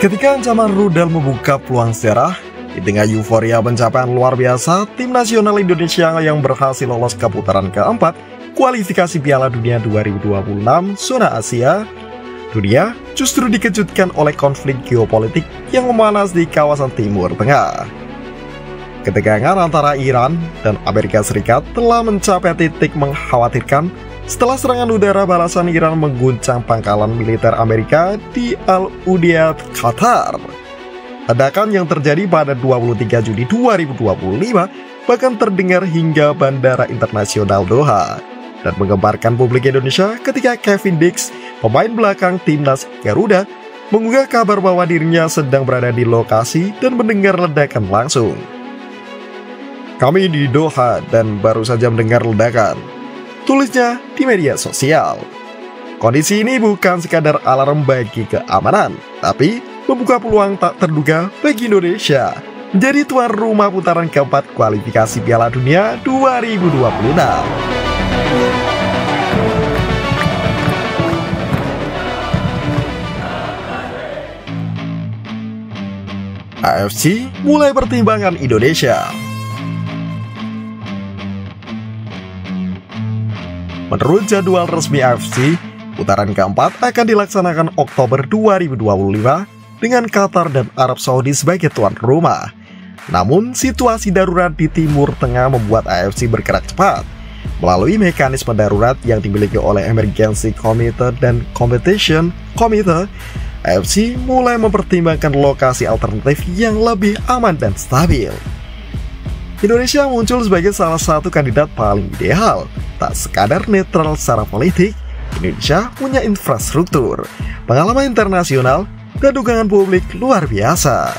Ketika ancaman rudal membuka peluang sejarah, di tengah euforia pencapaian luar biasa, tim nasional Indonesia yang berhasil lolos ke putaran keempat kualifikasi Piala Dunia 2026 zona Asia, dunia justru dikejutkan oleh konflik geopolitik yang memanas di kawasan Timur Tengah. Ketegangan antara Iran dan Amerika Serikat telah mencapai titik mengkhawatirkan setelah serangan udara balasan Iran mengguncang pangkalan militer Amerika di Al-Udeid, Qatar. Ledakan yang terjadi pada 23 Juni 2025 bahkan terdengar hingga Bandara Internasional Doha dan menggemparkan publik Indonesia ketika Kevin Dix, pemain belakang timnas Garuda, mengunggah kabar bahwa dirinya sedang berada di lokasi dan mendengar ledakan langsung. "Kami di Doha dan baru saja mendengar ledakan," tulisnya di media sosial. Kondisi ini bukan sekadar alarm bagi keamanan, tapi membuka peluang tak terduga bagi Indonesia menjadi tuan rumah putaran keempat kualifikasi Piala Dunia 2026. AFC mulai pertimbangan Indonesia. Menurut jadwal resmi AFC, putaran keempat akan dilaksanakan Oktober 2025 dengan Qatar dan Arab Saudi sebagai tuan rumah. Namun, situasi darurat di Timur Tengah membuat AFC bergerak cepat. Melalui mekanisme darurat yang dimiliki oleh Emergency Committee dan Competition Committee, AFC mulai mempertimbangkan lokasi alternatif yang lebih aman dan stabil. Indonesia muncul sebagai salah satu kandidat paling ideal. Tak sekadar netral secara politik, Indonesia punya infrastruktur, pengalaman internasional, dan dukungan publik luar biasa.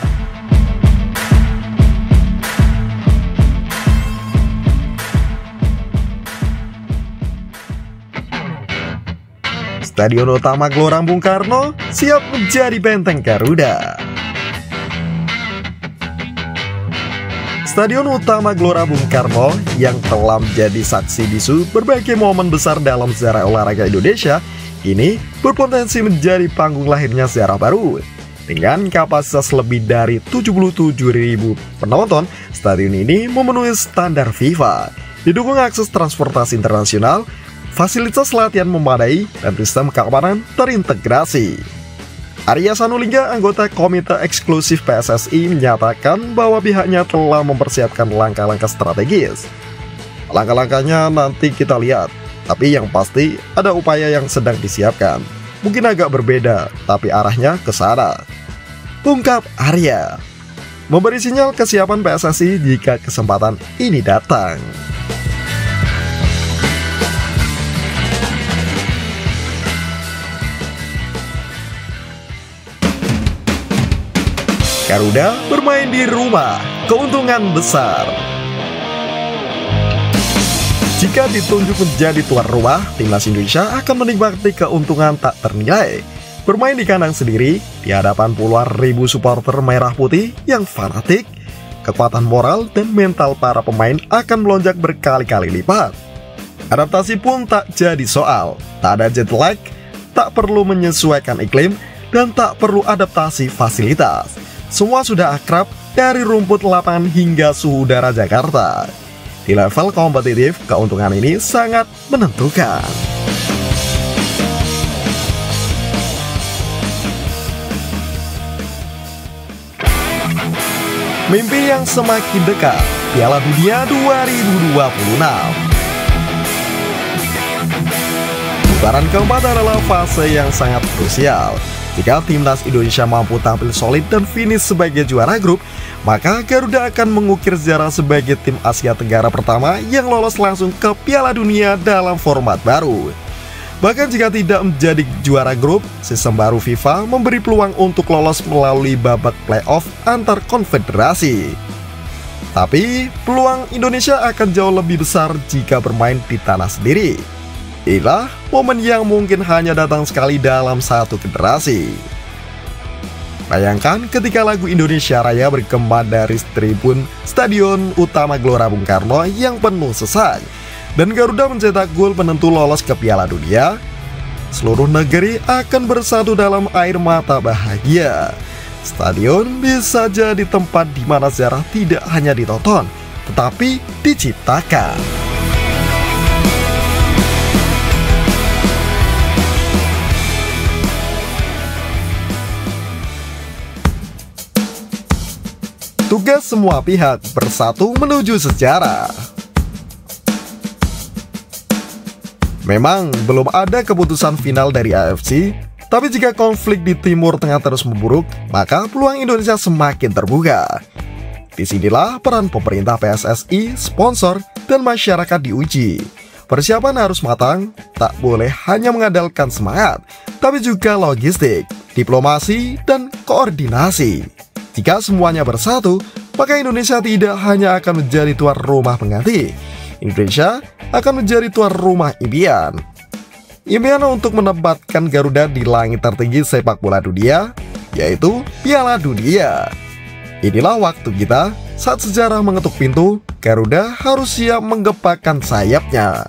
Stadion utama Gelora Bung Karno siap menjadi benteng Garuda. Stadion utama Gelora Bung Karno yang telah menjadi saksi bisu berbagai momen besar dalam sejarah olahraga Indonesia ini berpotensi menjadi panggung lahirnya sejarah baru. Dengan kapasitas lebih dari 77.000 penonton, stadion ini memenuhi standar FIFA, didukung akses transportasi internasional, fasilitas latihan memadai, dan sistem keamanan terintegrasi. Arya Sanulingga, anggota Komite Eksklusif PSSI, menyatakan bahwa pihaknya telah mempersiapkan langkah-langkah strategis. Langkah-langkahnya nanti kita lihat, tapi yang pasti ada upaya yang sedang disiapkan. Mungkin agak berbeda, tapi arahnya ke sana, ungkap Arya, memberi sinyal kesiapan PSSI jika kesempatan ini datang. Garuda bermain di rumah, keuntungan besar. Jika ditunjuk menjadi tuan rumah, timnas Indonesia akan menikmati keuntungan tak ternilai. Bermain di kandang sendiri, di hadapan puluhan ribu supporter merah putih yang fanatik, kekuatan moral dan mental para pemain akan melonjak berkali-kali lipat. Adaptasi pun tak jadi soal, tak ada jet lag, tak perlu menyesuaikan iklim, dan tak perlu adaptasi fasilitas. Semua sudah akrab dari rumput lapangan hingga suhu udara Jakarta. Di level kompetitif, keuntungan ini sangat menentukan. Mimpi yang semakin dekat, Piala Dunia 2026. Putaran keempat adalah fase yang sangat krusial. Jika timnas Indonesia mampu tampil solid dan finish sebagai juara grup, maka Garuda akan mengukir sejarah sebagai tim Asia Tenggara pertama yang lolos langsung ke Piala Dunia dalam format baru. Bahkan jika tidak menjadi juara grup, sistem baru FIFA memberi peluang untuk lolos melalui babak playoff antar konfederasi. Tapi, peluang Indonesia akan jauh lebih besar jika bermain di tanah sendiri. Inilah momen yang mungkin hanya datang sekali dalam satu generasi. Bayangkan ketika lagu Indonesia Raya bergema dari tribun Stadion Utama Gelora Bung Karno yang penuh sesak, dan Garuda mencetak gol penentu lolos ke Piala Dunia. seluruh negeri akan bersatu dalam air mata bahagia. Stadion bisa jadi tempat di mana sejarah tidak hanya ditonton, tetapi diciptakan. Tugas semua pihak bersatu menuju sejarah. Memang belum ada keputusan final dari AFC, tapi jika konflik di Timur Tengah terus memburuk, maka peluang Indonesia semakin terbuka. Disinilah peran pemerintah, PSSI, sponsor, dan masyarakat diuji. Persiapan harus matang, tak boleh hanya mengandalkan semangat, tapi juga logistik, diplomasi, dan koordinasi. Jika semuanya bersatu, maka Indonesia tidak hanya akan menjadi tuan rumah pengganti. Indonesia akan menjadi tuan rumah impian. Impian untuk menempatkan Garuda di langit tertinggi sepak bola dunia, yaitu Piala Dunia. Inilah waktu kita, saat sejarah mengetuk pintu, Garuda harus siap menggepakkan sayapnya.